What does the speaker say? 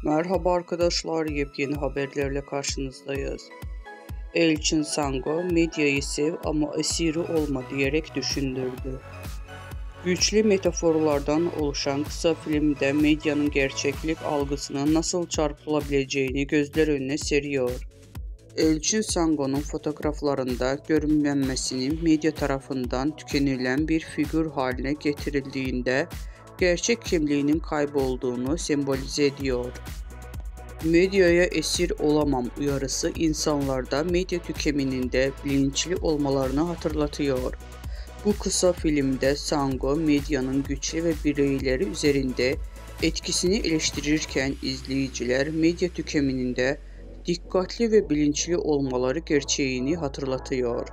Merhaba arkadaşlar, yepyeni haberlerle karşınızdayız. Elçin Sango, medyayı sev ama esiri olma diyerek düşündürdü. Güçlü metaforlardan oluşan kısa filmde medyanın gerçeklik algısının nasıl çarpılabileceğini gözler önüne seriyor. Elçin Sango'nun fotoğraflarında görünmemesinin medya tarafından tükenilen bir figür haline getirildiğinde gerçek kimliğinin kaybolduğunu sembolize ediyor. Medyaya esir olamam uyarısı insanlarda medya tüketiminde bilinçli olmalarını hatırlatıyor. Bu kısa filmde Sango medyanın güçlü ve bireyleri üzerinde etkisini eleştirirken izleyiciler medya tüketiminde dikkatli ve bilinçli olmaları gerçeğini hatırlatıyor.